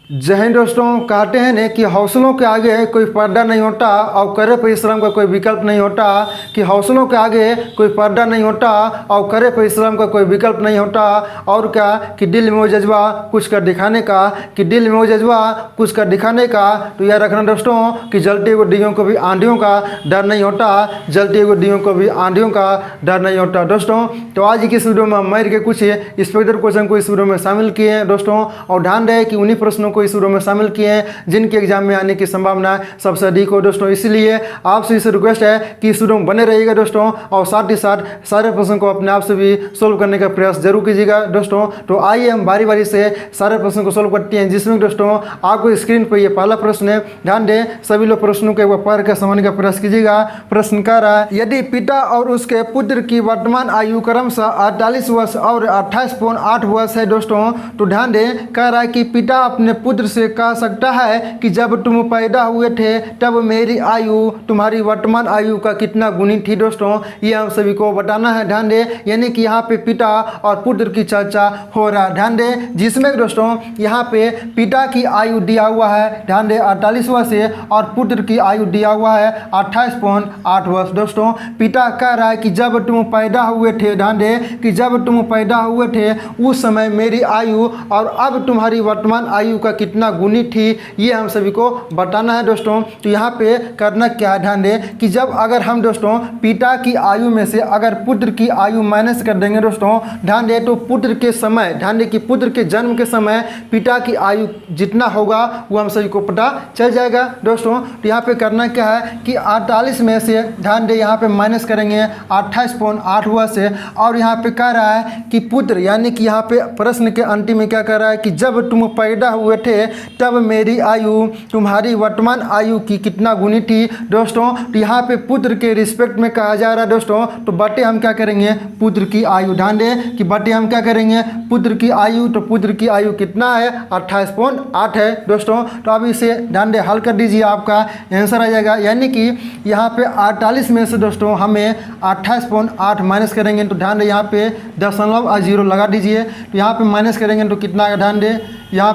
जय हिंद दोस्तों। कहते हैं ने कि हौसलों के आगे कोई पर्दा नहीं होता और करे परिश्रम का कोई विकल्प नहीं होता, कि हौसलों के आगे कोई पर्दा नहीं होता और करे परिश्रम का कोई विकल्प नहीं होता। और क्या कि दिल में वो जज्बा कुछ कर दिखाने का, कि दिल में वो जज्बा कुछ कर दिखाने का। तो याद रखना दोस्तों कि जलती हुई डियों को भी आंधियों का डर नहीं होता, जलती हुई डियों को भी आंधियों का डर नहीं होता दोस्तों। तो आज की इस वीडियो में मैथ के कुछ स्पेशल क्वेश्चन को इस वीडियो में शामिल किए हैं दोस्तों, और ध्यान रहे कि उन्हीं प्रश्नों को इस वीडियो में शामिल किए हैं जिनके एग्जाम में आने की संभावना सबसे अधिक हो दोस्तों। इसलिए आपसे इस रिक्वेस्ट है कि इस वीडियो में बने रहिएगा दोस्तों, और साथ ही साथ सारे प्रश्न को अपने आप से भी सोल्व करने का प्रयास जरूर कीजिएगा दोस्तों। तो आइए हम बारी बारी से सारे प्रश्न को सोल्व करते हैं, जिसमें दोस्तों आपको स्क्रीन पर ये पहला प्रश्न है। ध्यान दें, सभी लोग प्रश्नों को एक बार पढ़ कर समझने का प्रयास कीजिएगा। प्रश्न कह रहा है, यदि पिता और उसके पुत्र की वर्तमान आयु क्रमशः 48 वर्ष और 28.8 वर्ष है दोस्तों। तो ध्यान दें, कह रहा है कि पिता अपने पुत्र से कह सकता है कि जब तुम पैदा हुए थे तब मेरी आयु तुम्हारी वर्तमान आयु का कितना गुनी थी दोस्तों। ये हम सभी को बताना है। ध्यान दें, यानी कि यहाँ पे पिता और पुत्र की चर्चा हो रहा है। ध्यान दें, जिसमें दोस्तों यहाँ पे पिता की आयु दिया हुआ है, ध्यान दें 48 वर्ष है, और पुत्र की आयु दिया हुआ है 28.8 वर्ष दोस्तों। पिता कह रहा है कि जब तुम पैदा हुए थे, ध्यान दें कि जब तुम पैदा हुए थे उस समय मेरी आयु और अब तुम्हारी वर्तमान आयु का कितना गुनी थी, ये हम सभी को बताना है दोस्तों। तो यहाँ पे करना क्या है, ध्यान दें कि जब अगर हम दोस्तों पिता की आयु में से अगर पुत्र की आयु माइनस कर देंगे दोस्तों, ध्यान दें तो पुत्र के समय, ध्यान दें कि पुत्र के जन्म के समय पिता की आयु जितना होगा वो हम सभी को पता चल जाएगा दोस्तों। तो यहाँ पे करना क्या है कि 48 में से ध्यान दें यहाँ पे माइनस करेंगे 28.8 वर्ष से, और यहाँ पे कह रहा है कि पुत्र, यानी कि यहाँ पे प्रश्न के अंतिम में क्या कह रहा है कि जब तुम पैदा हुए थे तब मेरी आयु तुम्हारी वर्तमान आयु की कितना गुनी थी दोस्तों। तो यहाँ पे पुत्र के रिस्पेक्ट में कहा जा रहा है दोस्तों। तो बटे हम क्या करेंगे, पुत्र की आयु, ध्यान दें कि बटे हम क्या करेंगे पुत्र की आयु। तो पुत्र की आयु कितना है, 28.8 है दोस्तों। तो अब इसे ध्यान दें हल कर दीजिए, आपका आंसर आ जाएगा। यानी कि यहाँ पे 48 में से दोस्तों हमें 28.8 माइनस करेंगे, तो ध्यान दें यहाँ पे 0.0 लगा दीजिए। तो यहाँ पे माइनस करेंगे तो कितना आएगा, ध्यान दें यहाँ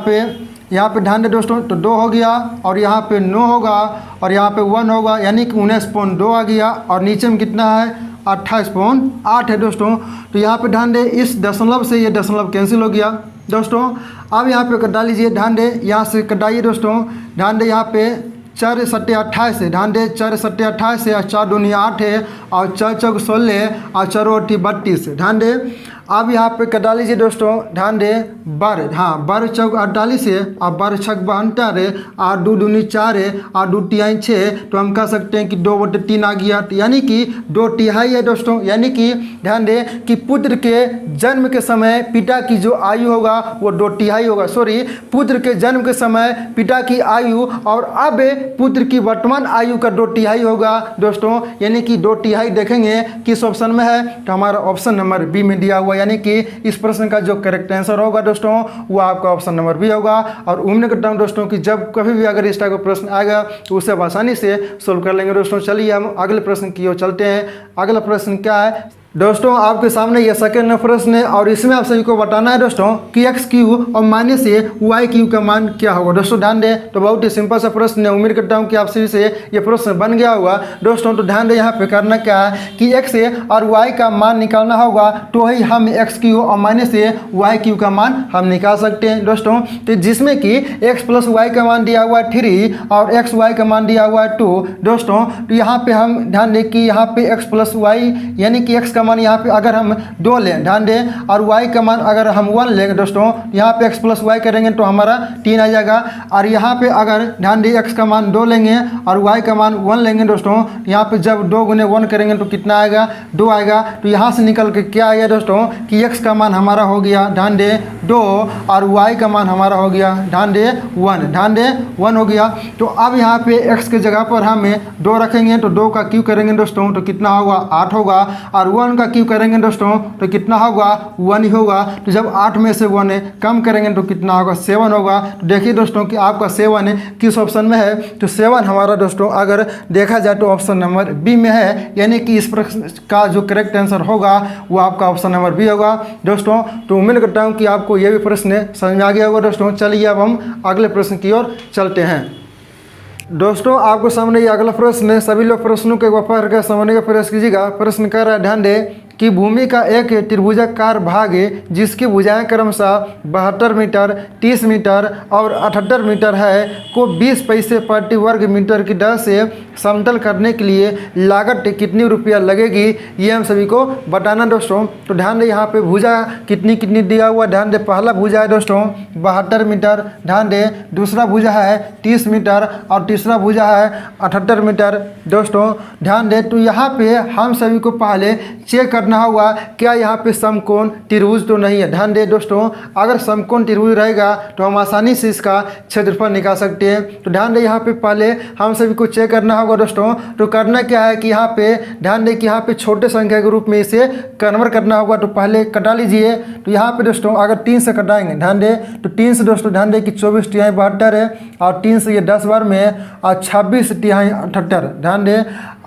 पे ध्यान दें दोस्तों, तो 2 हो गया, और यहाँ पे 9 होगा, और यहाँ पे 1 होगा, यानी कि 19.2 आ गया, और नीचे में कितना है 28.8 है दोस्तों। तो यहाँ पे ध्यान दें इस दशमलव से ये दशमलव कैंसिल हो गया दोस्तों। अब यहाँ पे कटा लीजिए, ध्यान दें यहाँ से कटाइए दोस्तों। ध्यान दें यहाँ पे 4 सत्ते 28 है, ध्यान दें 4 सत्ते 28 है, 4 दूनी 8 है, और 4 चौक 16, और 4 अठी 32 है। ध्यान दें अब यहाँ पे कटा लीजिए दोस्तों, ध्यान दें बार, हाँ 12 चौक 48 है, और 12 छक 72 है, 8 2 दूनी 4 है, 8 2 तिहाई 6। तो हम कह सकते हैं कि 2/3 आ गया, यानी कि 2 तिहाई है दोस्तों। यानी कि ध्यान दें कि पुत्र के जन्म के समय पिता की जो आयु होगा वो 2 तिहाई होगा। सॉरी, पुत्र के जन्म के समय पिता की आयु और अब पुत्र की वर्तमान आयु का 2 तिहाई होगा दोस्तों। यानी कि 2 तिहाई देखेंगे किस ऑप्शन में है, तो हमारा ऑप्शन नंबर बी में दिया हुआ, यानी कि इस प्रश्न का जो करेक्ट आंसर होगा दोस्तों वो आपका ऑप्शन नंबर बी होगा। और उम्मीद करता हूं दोस्तों कि जब कभी भी अगर इस टाइप का प्रश्न आएगा तो उसे आप आसानी से सोल्व कर लेंगे दोस्तों। चलिए हम अगले प्रश्न की ओर चलते हैं। अगला प्रश्न क्या है दोस्तों, आपके सामने यह सेकंड प्रश्न है, और इसमें आप सभी को बताना है दोस्तों कि एक्स क्यू और माइनस से वाई क्यू का मान क्या होगा दोस्तों। ध्यान दें, तो बहुत ही सिंपल सा प्रश्न है। उम्मीद करता हूं कि आप सभी से ये प्रश्न बन गया होगा दोस्तों। तो ध्यान दें यहाँ पे करना क्या है कि एक्स और वाई का मान निकालना होगा, तो ही हम एक्स क्यू और माइनस से वाई क्यू का मान हम निकाल सकते हैं दोस्तों। तो जिसमें कि एक्स प्लस वाई का मान दिया हुआ है 3 और एक्स वाई का मान दिया हुआ है 2 दोस्तों। तो यहाँ पे हम ध्यान दें कि यहाँ पे एक्स प्लस वाई, यानी कि एक्स का मान यहाँ पे अगर हम 2 लें, ध्यान दें, और y का मान अगर हम 1 लेंगे दोस्तों, यहाँ पे x प्लस वाई करेंगे तो हमारा 3 आ जाएगा। और यहाँ पे अगर ध्यान दें x का मान 2 लेंगे और y का मान 1 लेंगे दोस्तों, यहाँ पे जब 2 गुने 1 करेंगे तो कितना आएगा, 2 आएगा। तो यहाँ से निकल के क्या आएगा दोस्तों कि x का मान हमारा हो गया, ध्यान दें 2, और y का मान हमारा हो गया, ध्यान दें 1, ध्यान दें 1 हो गया। तो अब यहाँ पे x के जगह पर हमें 2 रखेंगे, तो 2 का क्यू करेंगे दोस्तों तो कितना होगा 8 होगा, और 1 1 का क्यूब करेंगे दोस्तों तो कितना होगा 1 ही होगा। तो जब 8 में से 1 कम करेंगे तो कितना होगा 7 होगा। तो देखिए दोस्तों कि आपका 7 किस ऑप्शन में है, तो 7 हमारा दोस्तों अगर देखा जाए तो ऑप्शन नंबर बी में है, यानी कि इस प्रश्न का जो करेक्ट आंसर होगा वो आपका ऑप्शन नंबर बी होगा दोस्तों। तो उम्मीद करता हूँ कि आपको ये भी प्रश्न समझ में आ गया होगा दोस्तों। चलिए अब हम अगले प्रश्न की ओर चलते हैं। दोस्तों आपको सामने ये अगला प्रश्न है, सभी लोग प्रश्नों को एक बार पढ़ कर समझने का प्रयास कीजिएगा। प्रश्न कर रहा है, ध्यान दे कि भूमि का एक त्रिभुजाकार भाग जिसकी भुजाएं क्रमशः 72 मीटर, 30 मीटर और 78 मीटर है को 20 पैसे प्रति वर्ग मीटर की दर से समतल करने के लिए लागत कितनी रुपया लगेगी, ये हम सभी को बताना दोस्तों। तो ध्यान दे यहाँ पे भुजा कितनी कितनी दिया हुआ, ध्यान दे पहला भुजा है दोस्तों 72 मीटर, ध्यान दे दूसरा भुजा है 30 मीटर और तीसरा भुजा है 78 मीटर दोस्तों, ध्यान दे। तो यहाँ पे हम सभी को पहले चेक करना होगा क्या यहाँ पे समकोण त्रिभुज तो नहीं है। ध्यान दे दोस्तों, अगर समकोण त्रिभुज रहेगा तो हम आसानी से इसका क्षेत्रफल निकाल सकते हैं। तो ध्यान दे यहाँ पे पहले हम सभी को चेक करना होगा दोस्तों। तो करना क्या है कि यहाँ पे ध्यान दे कि यहाँ पे छोटे संख्या के रूप में इसे कन्वर्ट करना होगा। तो पहले कटा लीजिए। तो यहाँ पे दोस्तों अगर 3 से कटाएंगे, ध्यान दे तो 3 से दोस्तों ध्यान दे कि 24 तिहाई 72 है और 3 से ये 10 बार में है और 26 तिहाई 78, ध्यान दे।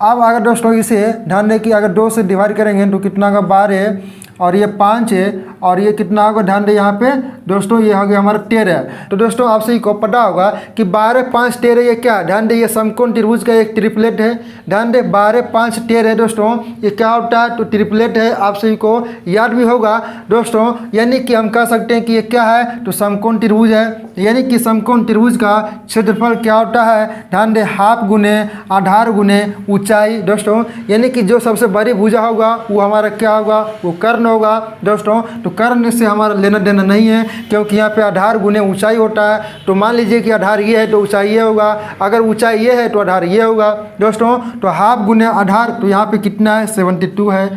अब अगर दोस्तों इसे ध्यान दें कि अगर 2 से डिवाइड करेंगे तो कितना का 12 और ये 5 है और ये कितना होगा, ध्यान दें यहाँ पे दोस्तों ये हो गया हमारा 13। तो दोस्तों आपसे को पता होगा कि 12, 5, 13 ये क्या है, ध्यान दे ये समकोण त्रिभुज का एक ट्रिपलेट है। ध्यान दे 12, 5, 13 दोस्तों ये क्या होता है, तो ट्रिपलेट है। आप सभी को याद भी होगा दोस्तों, यानी कि हम कह सकते हैं कि ये क्या है, तो समकोण त्रिभुज है। यानी कि समकोण त्रिभुज का क्षेत्रफल क्या होता है, ध्यान दे हाफ गुने आधार गुने ऊंचाई दोस्तों, यानी कि जो सबसे बड़ी भुजा होगा वो हमारा क्या होगा, वो कर्ण होगा दोस्तों। तो कर्ण से हमारा लेना देना नहीं है क्योंकि यहाँ पे आधार गुने ऊंचाई होता है। तो मान लीजिए कि आधार ये है तो ऊंचाई ये होगा, अगर ऊंचाई ये है तो आधार ये होगा दोस्तों। तो हाफ गुने आधार तो यहाँ पे कितना है 72 है,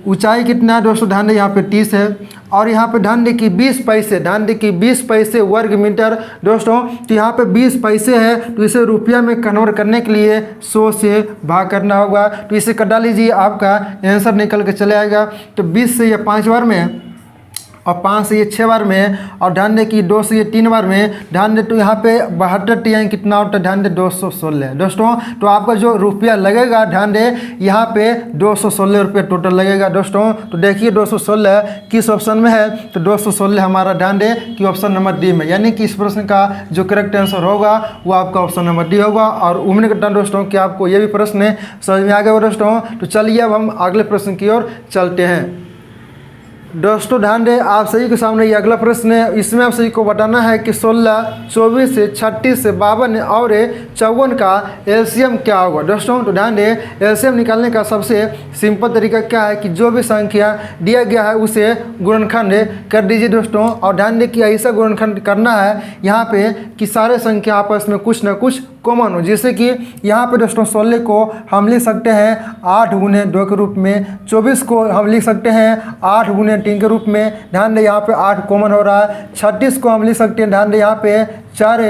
ऊंचाई कितना है दोस्तों, ध्यान दे यहाँ पे 30 है और यहाँ पे ध्यान दे कि 20 पैसे, ध्यान दे कि 20 पैसे वर्ग मीटर दोस्तों। तो यहाँ पे 20 पैसे है तो इसे रुपया में कन्वर्ट करने के लिए 100 से भाग करना होगा। तो इसे कटा लीजिए, आपका आंसर निकल के चले आएगा। तो 20 से ये 5 बार में और 5 से ये 6 बार में और ध्यान दे कि 2 से ये 3 बार में, ध्यान दे तो यहाँ पे 72 तिहाई कितना होता है, ध्यान दे 216 दोस्तों। तो आपका जो रुपया लगेगा ध्यान दे यहाँ पे 216 रुपये टोटल लगेगा दोस्तों। तो देखिए 216 किस ऑप्शन में है, तो 216 हमारा ध्यान दे कि ऑप्शन नंबर डी में, यानी कि इस प्रश्न का जो करेक्ट आंसर होगा वो आपका ऑप्शन नंबर डी होगा। और उम्मीद करता हूँ दोस्तों कि आपको ये भी प्रश्न समझ में आ गया दोस्तों। तो चलिए अब हम अगले प्रश्न की ओर चलते हैं दोस्तों। ध्यान दें आप सभी के सामने ये अगला प्रश्न है, इसमें आप सभी को बताना है कि 16, 24, 36, 52 और 54 का एलसीएम क्या होगा दोस्तों। तो ध्यान दें एलसीएम निकालने का सबसे सिंपल तरीका क्या है कि जो भी संख्या दिया गया है उसे गुणनखंड कर दीजिए दोस्तों। और ध्यान दें कि ऐसा गुणनखंड करना है यहाँ पे कि सारे संख्या आपस में कुछ ना कुछ कॉमन हो। जैसे कि यहाँ पे दोस्तों 16 को हम लिख सकते हैं 8 गुने 2 के रूप में, 24 को हम लिख सकते हैं 8 गुने 3 के रूप में, ध्यान दें यहाँ पे 8 कॉमन हो रहा है। 36 को हम लिख सकते हैं, ध्यान दें यहाँ पे 4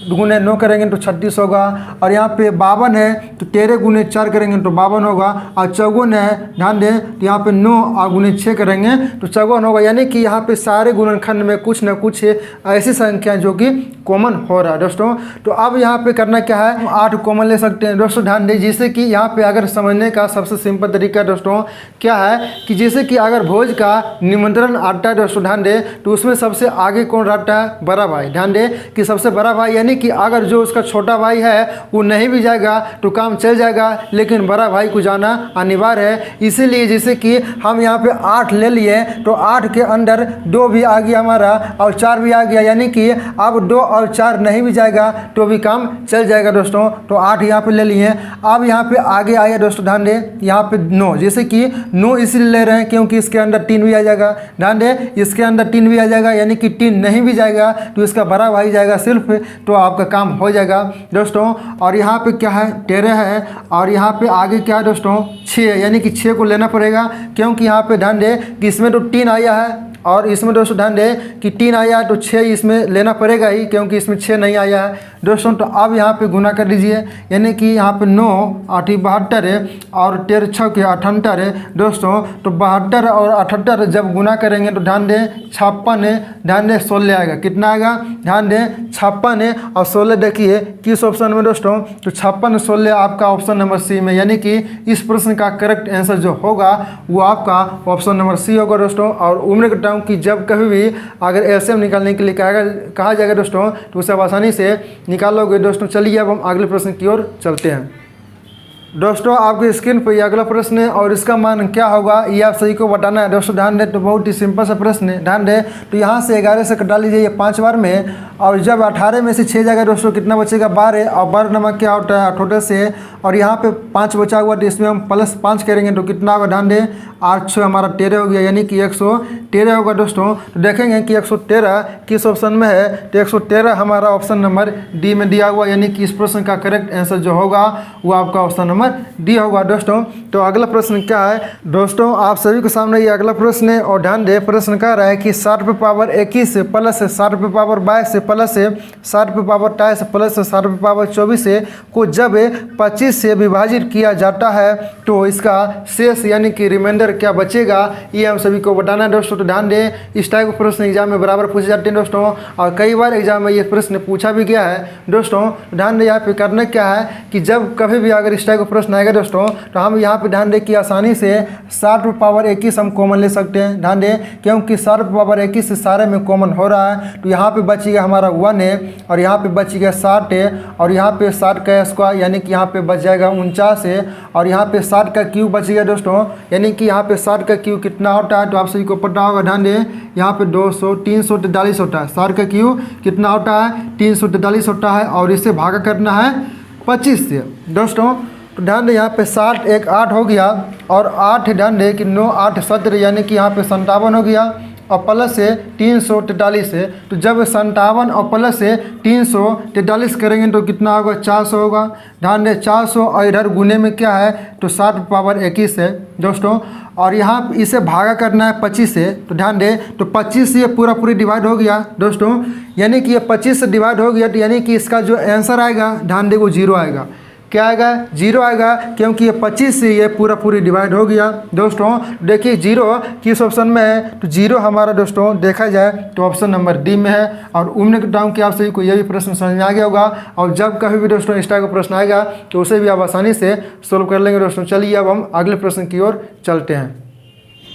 गुने 9 करेंगे तो 36 होगा। और यहाँ पे 52 है तो 13 गुने 4 करेंगे तो 52 होगा। और 54 है, ध्यान दें तो यहाँ पे 9 और गुने 6 करेंगे तो 54 होगा। यानी कि यहाँ पे सारे गुणनखंड में कुछ ना कुछ ऐसी संख्या जो कि कॉमन हो रहा है दोस्तों। तो अब यहाँ पे करना क्या है, 8 कॉमन ले सकते हैं दोस्तों। ध्यान दें जैसे कि यहाँ पे अगर समझने का सबसे सिंपल तरीका दोस्तों क्या है कि जैसे कि अगर भोज का निमंत्रण आता है दोस्तों, ध्यान दें तो उसमें सबसे आगे कौन रहता है, बड़ा भाई। ध्यान दें कि सबसे बड़ा भाई, यानी कि अगर जो उसका छोटा भाई है वो नहीं भी जाएगा तो काम चल जाएगा, लेकिन बड़ा भाई को जाना अनिवार्य है। इसीलिए जैसे कि हम यहाँ पे 8 ले लिए तो 8 के अंदर 2 भी आ गया हमारा और 4 भी आ गया, यानी कि अब 2 और 4 नहीं भी जाएगा तो भी काम चल जाएगा दोस्तों। तो 8 यहाँ पे ले लिए। अब यहाँ पे आगे आया दोस्तों, ध्यान दें यहाँ पे 9, जैसे कि 9 इसलिए ले रहे हैं क्योंकि इसके अंदर 3 भी आ जाएगा। ध्यान दें इसके अंदर 3 भी आ जाएगा, यानी कि 3 नहीं भी जाएगा तो इसका बड़ा भाई जाएगा सिर्फ, तो आपका काम हो जाएगा दोस्तों। और यहाँ पे क्या है, 13 है और यहाँ पे आगे क्या है दोस्तों 6, यानी कि 6 को लेना पड़ेगा क्योंकि यहाँ पे ध्यान दें कि इसमें तो 3 आया है और इसमें दोस्तों ध्यान दें कि 3 आया है तो 6 इसमें लेना पड़ेगा ही, क्योंकि इसमें 6 नहीं आया है दोस्तों। तो अब यहाँ पे गुना कर लीजिए, यानी कि यहाँ पे 9 8 72 है और 13 6 के 78 है दोस्तों। तो 72 और 78 जब गुना करेंगे तो ध्यान दें 56 है, ध्यान दें 16 आएगा। कितना आएगा? ध्यान दें 56 है और 16 देखिए किस ऑप्शन में दोस्तों, तो 56 और 16 आपका ऑप्शन नंबर सी में, यानी कि इस प्रश्न का करेक्ट आंसर जो होगा वो आपका ऑप्शन नंबर सी होगा दोस्तों। और उम्मीद करता हूँ कि जब कभी भी अगर एलसीएम निकालने के लिए कहा जाएगा दोस्तों तो उसे आप आसानी से निकालोगे दोस्तों। चलिए अब हम अगले प्रश्न की ओर चलते हैं दोस्तों। आपकी स्क्रीन पर ये अगला प्रश्न है और इसका मान क्या होगा ये आप सही को बताना है दोस्तों। ध्यान दें तो बहुत ही सिंपल सा प्रश्न है। ध्यान दें तो यहाँ से 11 से कटा लीजिए ये 5 बार में, और जब 18 में से 6 जाएगा दोस्तों कितना बचेगा? 12। और 12 नंबर क्या होता है? 88 से, और यहाँ पे 5 बचा हुआ तो इसमें हम +5 करेंगे तो कितना होगा? ध्यान दें 8 6 हमारा 13 हो गया, यानी कि 113 होगा दोस्तों। तो देखेंगे कि 113 किस ऑप्शन में है, तो 113 हमारा ऑप्शन नंबर डी में दिया हुआ, यानी कि इस प्रश्न का करेक्ट आंसर जो होगा वो आपका ऑप्शन नंबर डी होगा दोस्तों। तो अगला प्रश्न क्या है दोस्तों, आप सभी के सामने ये अगला प्रश्न है और ध्यान दें प्रश्न कह रहा है कि 60 पे पावर 21 से प्लस से 60 पे पावर 22 से प्लस से 60 पे पावर 28 से प्लस से 60 पे पावर 24 से को जब 25 से विभाजित किया जाता है तो इसका शेष यानी कि रिमाइंडर क्या बचेगा, ये हम सभी को बताना है दोस्तों। तो ध्यान दें इस टाइप के प्रश्न एग्जाम में बराबर पूछे जाते हैं दोस्तों, और कई बार एग्जाम में ये प्रश्न पूछा भी गया है दोस्तों। ध्यान दें यहाँ पे करना क्या है कि जब कभी भी अगर इस टाइप का प्रश्न आएगा दोस्तों तो हम यहाँ पे ध्यान दें कि आसानी से 60 पे पावर 21 हम कॉमन ले सकते हैं। ध्यान दें क्योंकि 60 पे पावर 21 से सारे में कॉमन हो रहा है, तो यहाँ पे बचेगा हमारा 1 है और यहाँ पे बचेगा 60 है और यहाँ पे 60 का स्क्वायर यानी कि यहाँ पे बच जाएगा 49 है और यहाँ पे 60 का क्यूब बचेगा दोस्तों, यानी कि यहाँ पे 60 का क्यूब कितना होता है तो आप सभी को पता होगा। ध्यान दें यहाँ पे 200 343 होता है, 60 का क्यूब कितना होता है 343 होता है और इससे भागा करना है 25 से दोस्तों। तो ध्यान दें यहाँ पे 60 एक 8 हो गया और 8 ध्यान दें कि 9 8 17 यानी कि यहाँ पे 57 हो गया और प्लस से 343 है। तो जब 57 और प्लस से 343 करेंगे तो कितना होगा 400 होगा। ध्यान दें 400 और इधर गुने में क्या है तो 60 पावर 21 है दोस्तों, और यहाँ इसे भागा करना है 25 से। तो ध्यान दें तो 25 से ये पूरी डिवाइड हो गया दोस्तों, यानी कि ये 25 से डिवाइड हो गया तो यानी कि इसका जो आंसर आएगा ध्यान दें वो 0 आएगा। क्या आएगा? 0 आएगा, क्योंकि ये 25 से ये पूरी डिवाइड हो गया दोस्तों। देखिए 0 किस ऑप्शन में है तो 0 हमारा दोस्तों देखा जाए तो ऑप्शन नंबर डी में है। और उम्मीद करता हूँ कि आप सभी को ये भी प्रश्न समझ में आ गया होगा, और जब कभी भी दोस्तों इस टाइप का प्रश्न आएगा तो उसे भी आप आसानी से सोल्व कर लेंगे दोस्तों। चलिए अब हम अगले प्रश्न की ओर चलते हैं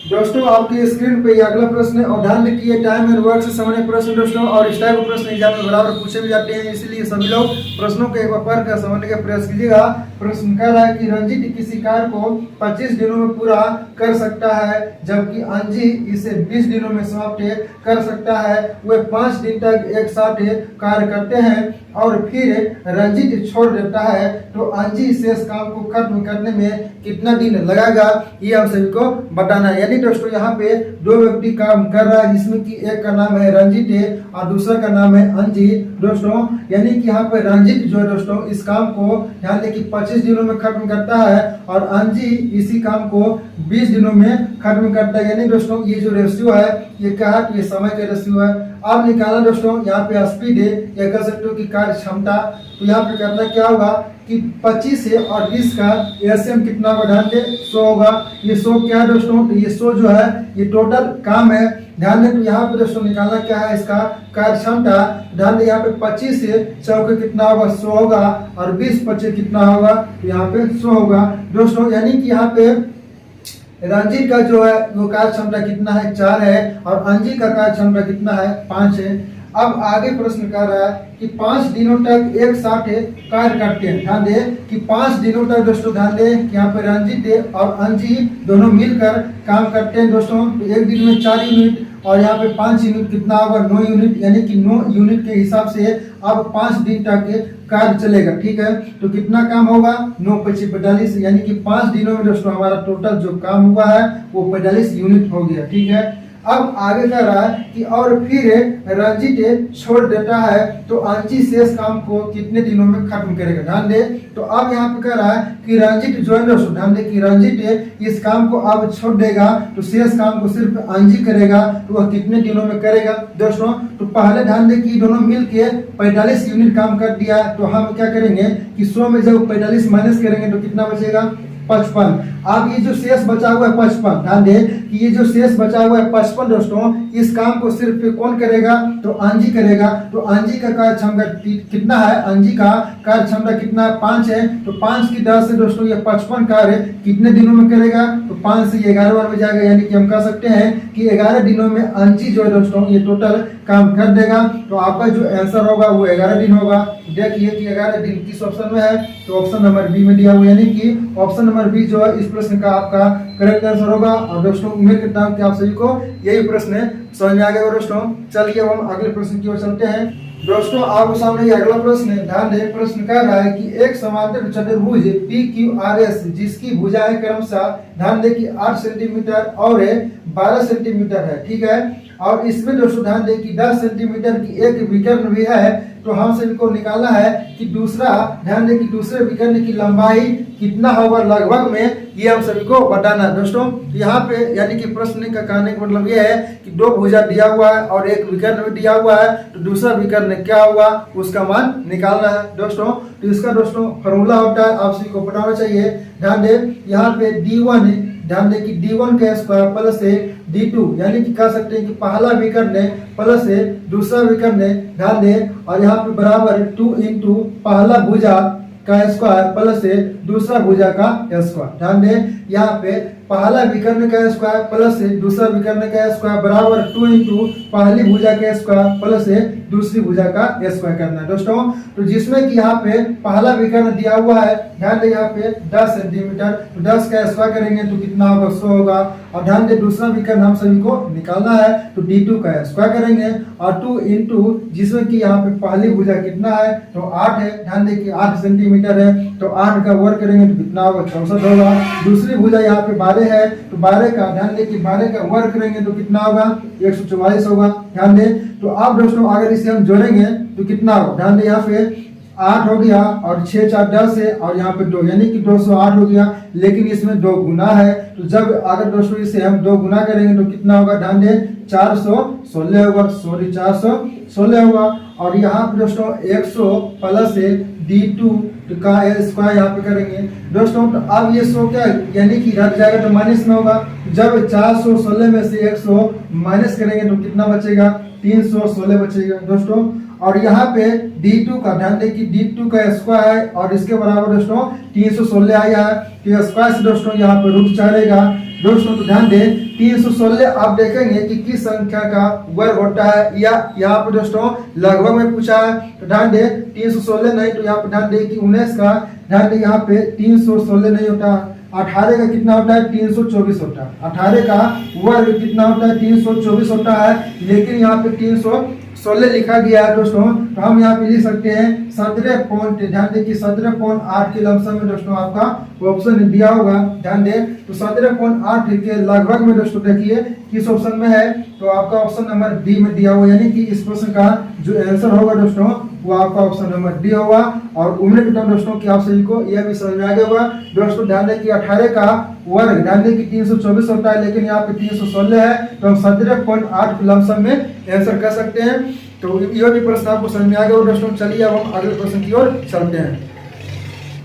दोस्तों। आपकी स्क्रीन पे ये अगला प्रश्न है और ध्यान रखिए टाइम एंड वर्क से संबंधित प्रश्न दोस्तों, और इस टाइप के प्रश्न एग्जाम में बराबर पूछे भी जाते हैं, इसलिए सभी लोग प्रश्नों के एक बार पढ़ कर समझने का प्रयास कीजिएगा। प्रश्न कह रहा है कि रंजीत किसी कार्य को 25 दिनों में पूरा कर सकता है जबकि अंजी इसे 20 दिनों में समाप्त कर सकता है। वे 5 दिन तक एक साथ कार्य करते हैं और फिर रंजीत छोड़ देता है, तो अंजी शेष काम को खत्म करने में कितना दिन लगाएगा, ये हम सभी को बताना है। यानी दोस्तों यहाँ पे 2 व्यक्ति काम कर रहा है जिसमें कि एक का नाम है रंजीत और दूसरा का नाम है अंजी दोस्तों। यानी कि यहाँ पे रंजीत जो है दोस्तों इस काम को ध्यान दें कि 25 दिनों में खत्म करता है और अंजी इसी काम को 20 दिनों में खत्म करता है। यानी दोस्तों ये जो रेशियो है ये क्या है, ये समय का रेशियो है। आप निकालना दोस्तों यहाँ पे स्पीड है या कह सकते हो कि कार्य क्षमता। तो यहाँ पे करना क्या होगा कि 25 से और 20 का एलसीएम कितना होगा, ध्यान दें 100 होगा। ये 100 क्या है दोस्तों, तो ये 100 जो है ये टोटल काम है। ध्यान दें तो यहाँ पे दोस्तों निकालना क्या है इसका कार्य क्षमता। ध्यान दें यहाँ पे 25 से 100 के कितना होगा 100 होगा और 20 25 कितना होगा, तो यहाँ पे 100 होगा दोस्तों। यानी कि यहाँ पे रंजीत का जो है वो कार्य क्षमता कितना है 4 है और अंजी का कार्य क्षमता कितना है 5 है। अब आगे प्रश्न कर रहा है कि 5 दिनों तक एक साथ कार्य करते हैं। ध्यान दें कि 5 दिनों तक दोस्तों ध्यान दें कि यहाँ पे रंजीत और अंजी दोनों मिलकर काम करते हैं दोस्तों। तो एक दिन में 4 यूनिट और यहाँ पे 5 यूनिट कितना होगा 9 यूनिट, यानी कि 9 यूनिट के हिसाब से अब 5 दिन तक कार्य चलेगा। ठीक है, तो कितना काम होगा 9 25 45, यानी कि 5 दिनों में दोस्तों हमारा टोटल जो काम हुआ है वो 45 यूनिट हो गया। ठीक है, अब आगे कह रहा है कि और फिर रंजीत छोड़ देता है तो अंजी शेष काम को कितने दिनों में खत्म करेगा। ध्यान दे, तो अब यहाँ पे कह रहा है कि रंजीत जो है दोस्तों, ध्यान दे कि रंजीत इस काम को अब छोड़ देगा तो शेष काम को सिर्फ अंजी करेगा, तो वह कितने दिनों में करेगा दोस्तों। तो पहले ध्यान दे कि दोनों मिल के 45 यूनिट काम कर दिया, तो हम क्या करेंगे कि 100 में जब 45 माइनस करेंगे तो कितना बचेगा 55। अब ये जो शेष बचा हुआ है 55, ध्यान दे कि ये जो शेष बचा हुआ है 55 दोस्तों, इस काम को सिर्फ कौन करेगा तो अंजी करेगा। तो अंजी का कार्य क्षमता कितना है, अंजी का कार्य क्षमता कितना है 5 है, तो 5 की 10 से दोस्तों ये 55 कार्य कितने दिनों में करेगा तो 5 से 11 बार में जाएगा, यानी कि हम कह सकते हैं कि 11 दिनों में अंजी जो है दोस्तों ये टोटल काम कर देगा। तो आपका जो आंसर होगा वो 11 दिन होगा। देखिए कि 11 दिन किस ऑप्शन में है, तो ऑप्शन नंबर बी में दिया हुआ, यानी कि ऑप्शन नंबर बी जो है इस प्रश्न का आपका करेक्ट आंसर होगा। और दोस्तों उम्मीद करता हूँ कि आप सभी को यही प्रश्न समझ में आ गया दोस्तों। चलिए हम अगले प्रश्न की ओर चलते हैं। दोस्तों आपके सामने ये अगला प्रश्न है, ध्यान दें। प्रश्न कह रहा है कि एक समांतर चतुर्भुज PQRS जिसकी भुजाएं क्रमशः ध्यान दें कि 8 सेंटीमीटर और 12 सेंटीमीटर है, ठीक है। और इसमें दोस्तों ध्यान दें कि 10 सेंटीमीटर की एक विकर्ण भी है, तो हम सभी को निकालना है कि दूसरा, ध्यान दें कि दूसरे विकर्ण की लंबाई कितना होगा लगभग में, ये हम सभी को बताना है दोस्तों। यहाँ पे यानी कि प्रश्न का कहने का मतलब ये है कि दो भुजा दिया हुआ है और एक विकर्ण भी दिया हुआ है, तो दूसरा विकर्ण क्या होगा उसका मान निकालना है दोस्तों। तो इसका दोस्तों फॉर्मूला होता है, आप सभी को पता होना चाहिए। ध्यान दें यहाँ पे D1, ध्यान दें कि D1 का स्क्वायर प्लस D2, यानी कि कह सकते हैं कि पहला विकर्ण प्लस दूसरा विकर्ण, ध्यान दें, और यहाँ पे बराबर 2 इंटू पहला भुजा का स्क्वायर प्लस दूसरा भुजा का स्क्वायर। ध्यान दें यहाँ पे पहला विकर्ण का स्क्वायर प्लस दूसरा विकर्ण का स्क्वायर बराबर 2 इंटू पहली भुजा का स्क्वायर प्लस दूसरी भुजा का स्क्वायर करना है दोस्तों। तो जिसमें कि यहाँ पे पहला विकर्ण दिया हुआ है, ध्यान दें यहाँ पे 10 सेंटीमीटर, तो 10 का स्क्वायर करेंगे तो कितना होगा 100 होगा। और ध्यान दें दूसरा विकर्ण हम सभी को निकालना है, तो D2 का स्क्वायर करेंगे और 2 इंटू जिसमें कि यहाँ पे पहली भुजा कितना है तो 8 है, ध्यान दें कि 8 सेंटीमीटर है, तो 8 का वर्ग करेंगे तो कितना होगा 64 होगा। दूसरी भुजा यहाँ पे 12 है, तो 12 का ध्यान दें कि 12 का वर्ग करेंगे तो कितना होगा 144 होगा। ध्यान दें तो अब दोस्तों अगर इसे हम जोड़ेंगे तो कितना होगा, ध्यान दें यहाँ पे 8 हो गया और 6 4 10 है और यहाँ पे 2, यानी कि 208 हो गया, लेकिन इसमें 2 गुना है, तो जब अगर दोस्तों इसे हम 2 गुना करेंगे तो कितना होगा, ध्यान दें 416 होगा, सॉरी 416 होगा। और यहाँ पे दोस्तों 100 प्लस D2 का स्क्वायर यहाँ पे करेंगे दोस्तों, तो अब ये 100 क्या यानी कि रख जाएगा तो माइनस में होगा। जब 416 में से 100 माइनस करेंगे तो कितना बचेगा 316 बचेगा दोस्तों। और यहाँ पे D2 का ध्यान दें कि D2 का स्क्वायर है और इसके बराबर दोस्तों 316 आया है, तो स्क्वायर से दोस्तों यहाँ पे रूट चलेगा दोस्तों। तो ध्यान दें 316 आप देखेंगे कि किस संख्या का वर्ग होता है, या यहाँ पे दोस्तों लगभग में पूछा है, तो ध्यान दें 316 नहीं, तो यहाँ पे ध्यान दें कि 19 का, ध्यान दें यहाँ पे 316 नहीं होता, 18 का कितना होता है 324 होता है, 18 का वर्ग कितना होता है 324 होता है, लेकिन यहाँ पे 316 लिखा गया है दोस्तों, तो हम यहाँ पे लिख सकते हैं 17 पॉइंट, ध्यान दें कि 17.8 के लमसम में दोस्तों आपका ऑप्शन दिया होगा। ध्यान दें तो 17.8 के लगभग में दोस्तों देखिए किस ऑप्शन में है, तो आपका ऑप्शन नंबर डी में दिया हुआ, यानी कि इस प्रश्न का जो आंसर होगा दोस्तों वो आपका ऑप्शन नंबर डी होगा। और उम्मीद करता हूं दोस्तों कि आप सभी को यह भी समझ में आ गया होगा दोस्तों। ध्यान दें कि 18 का वर्ग, ध्यान दें कि 324 होता है, लेकिन यहाँ पे 316 है, तो हम 17.8 लमसम में आंसर कर सकते हैं। तो यह भी प्रश्न आपको समझ में आ गया होगा दोस्तों। चलिए अब हम अगले प्रश्न की ओर चलते हैं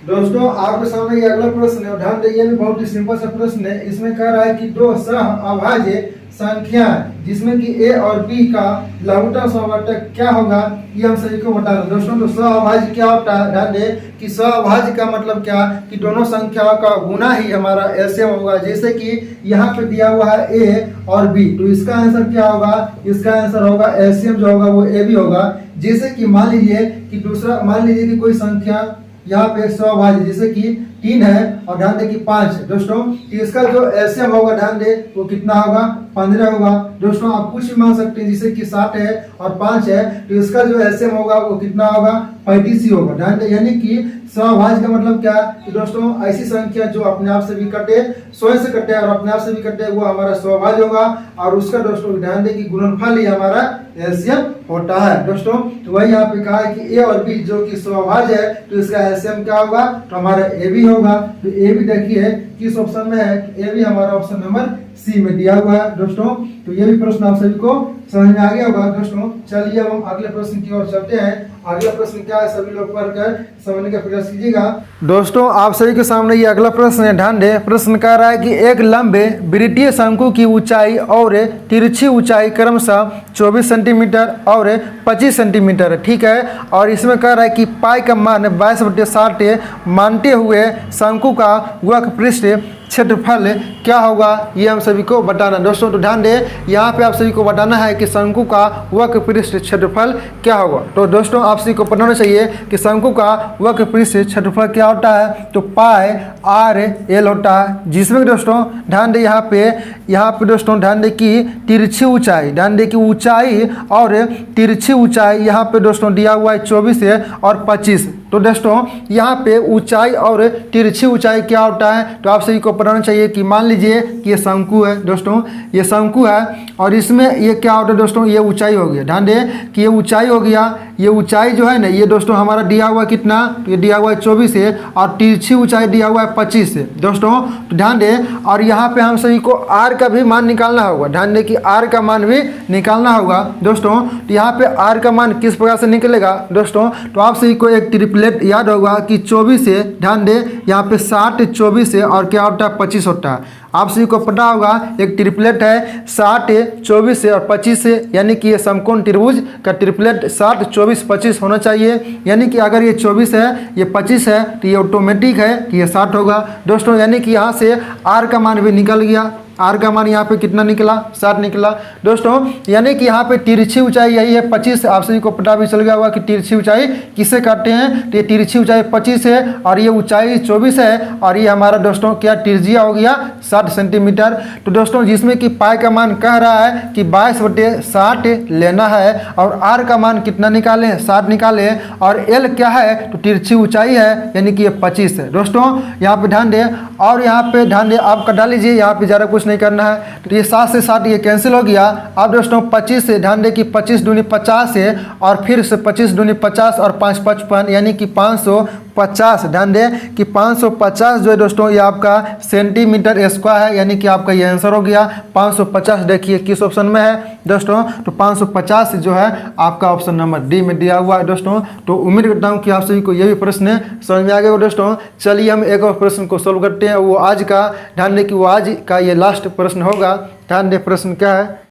दोस्तों। आपके सामने ये अगला प्रश्न है, ध्यान दें ये भी बहुत ही सिंपल सा प्रश्न है। इसमें कह रहा है कि दो सह अभाज्य संख्या जिसमें कि a और b का लघुत्तम समवर्तक क्या होगा, ये हम सभी को बताना दोस्तों। तो सहअभाज्य क्या होता है, ध्यान दें कि सहअभाज्य का मतलब क्या कि दोनों संख्याओं का गुना ही हमारा एलसीएम होगा। जैसे कि यहाँ पे दिया हुआ है a और b, तो इसका आंसर क्या होगा, इसका आंसर होगा एलसीएम जो होगा वो a भी होगा। जैसे कि मान लीजिए कि दूसरा, मान लीजिए कि कोई संख्या यहाँ पे सहअभाज्य, जैसे कि 3 है और ध्यान दे कि 5 है दोस्तों। तो इसका जो एलसीएम होगा ध्यान दे वो कितना होगा, 15 होगा दोस्तों। आप कुछ भी मान सकते हैं, जैसे कि 7 है और 5 है, तो इसका जो एलसीएम होगा वो कितना होगा, 35 ही होगा। ध्यान दे, यानी कि सहभाज्य का मतलब क्या कि दोस्तों ऐसी संख्या जो अपने आप से भी कटे, स्वयं से कटे और अपने आप से भी कटे, वो हमारा सहभाज्य होगा। और उसका दोस्तों ध्यान दे कि गुणनफल ही हमारा एलसीएम होता है दोस्तों। तो वही यहाँ पे कहा है कि ए और बी जो कि सहभाज्य है, तो इसका एलसीएम क्या होगा, तो हमारा ए बी होगा। तो ए बी देखिए किस ऑप्शन में है, ए बी हमारा ऑप्शन नंबर सी में दिया हुआ है दोस्तों। तो ये भी प्रश्न आप सभी को समझ में आ गया होगा दोस्तों। चलिए अब हम अगले प्रश्न की ओर चलते हैं। अगला प्रश्न क्या है, सभी लोग पढ़कर समझने का प्रयास कीजिएगा दोस्तों। आप सभी के सामने ये अगला प्रश्न है, ध्यान दे। प्रश्न कह रहा है कि एक लंबे वृत्तीय शंकु की ऊंचाई और तिरछी ऊंचाई क्रमशः 24 सेंटीमीटर और 25 सेंटीमीटर है, ठीक है। और इसमें कह रहा है कि पाई का मान 22/60 मानते हुए शंकु का वक्र पृष्ठ क्षेत्रफल क्या होगा, ये हम सभी को बताना दोस्तों। तो ध्यान दे, यहाँ पे आप सभी को बताना है कि शंकु का वक्र पृष्ठ क्षेत्रफल क्या होगा। तो दोस्तों आप सभी को बताना चाहिए कि शंकु का वक्र पृष्ठ क्षेत्रफल क्या होता है, तो पाई आर एल होता है। जिसमें दोस्तों ध्यान दे यहाँ पे दोस्तों ध्यान दे कि तिरछी ऊंचाई, ध्यान दे कि ऊंचाई और तिरछी ऊंचाई यहाँ पे दोस्तों दिया हुआ है 24 और 25। तो दोस्तों यहाँ पे ऊंचाई और तिरछी ऊंचाई क्या होता है, तो आप सभी को पढ़ना चाहिए कि मान लीजिए कि ये शंकु है दोस्तों, ये शंकु है और इसमें ये क्या होता है दोस्तों, ये ऊंचाई हो गया। ध्यान दे कि ये ऊंचाई हो गया, ये ऊंचाई जो है ना ये दोस्तों हमारा दिया हुआ कितना, तो ये दिया हुआ है 24 है और तिरछी ऊंचाई दिया हुआ है 25 से दोस्तों। तो ध्यान दे, और यहाँ पे हम सभी को आर का भी मान निकालना होगा। ध्यान दे कि आर का मान भी निकालना होगा दोस्तों। तो यहाँ पे आर का मान किस प्रकार से निकलेगा दोस्तों, तो आप सभी को एक ट्रिपलेट याद होगा कि 24 से, ध्यान दे यहाँ पे 60 24 से और क्या होता है 25 होता है। आप सभी को पता होगा एक ट्रिपलेट है 60 24 से और 25 से, यानी कि ये समकोण त्रिभुज का ट्रिपलेट 60 24 25 होना चाहिए। यानी कि अगर ये 24 है ये 25 है तो ये ऑटोमेटिक है कि ये 60 होगा दोस्तों। यानी कि यहाँ से आर का मान भी निकल गया, आर का मान यहाँ पे कितना निकला, 60 निकला दोस्तों। यानी कि यहाँ पे तिरछी ऊंचाई यही है 25। आप सभी को पता भी चल गया होगा कि तिरछी ऊंचाई किससे काटते हैं, तो ये तिरछी ऊंचाई 25 है और ये ऊंचाई 24 है और ये हमारा दोस्तों क्या त्रिज्या हो गया 60 सेंटीमीटर। तो दोस्तों जिसमें कि पाई का मान कह रहा है कि 22/60 लेना है और आर का मान कितना निकाले, 60 निकाले और एल क्या है, तो तिरछी ऊंचाई है यानी कि ये 25 है दोस्तों। यहाँ पे ध्यान दे, और यहाँ पे ध्यान दे आप कटा लीजिए, यहाँ पे ज़्यादा कुछ नहीं करना है। तो ये 7 से 7 ये कैंसिल हो गया। अब दोस्तों 25 से ध्यान दे कि 25 दूनी 50 है और फिर से 25 दूनी 50 और 5 55 यानी कि 550। ध्यान दे कि 550 जो है दोस्तों ये आपका सेंटीमीटर स्क्वायर है, यानी कि आपका ये आंसर हो गया 550। देखिए किस ऑप्शन में है दोस्तों, तो 550 जो है आपका ऑप्शन नंबर डी में दिया हुआ है दोस्तों। तो उम्मीद करता हूँ कि आप सभी को ये भी प्रश्न समझ में आ गया दोस्तों। चलिए हम एक और प्रश्न को सोल्व करते हैं, वो आज का, ध्यान दे कि वो आज का ये लास्ट प्रश्न होगा। ध्यान दे प्रश्न क्या है,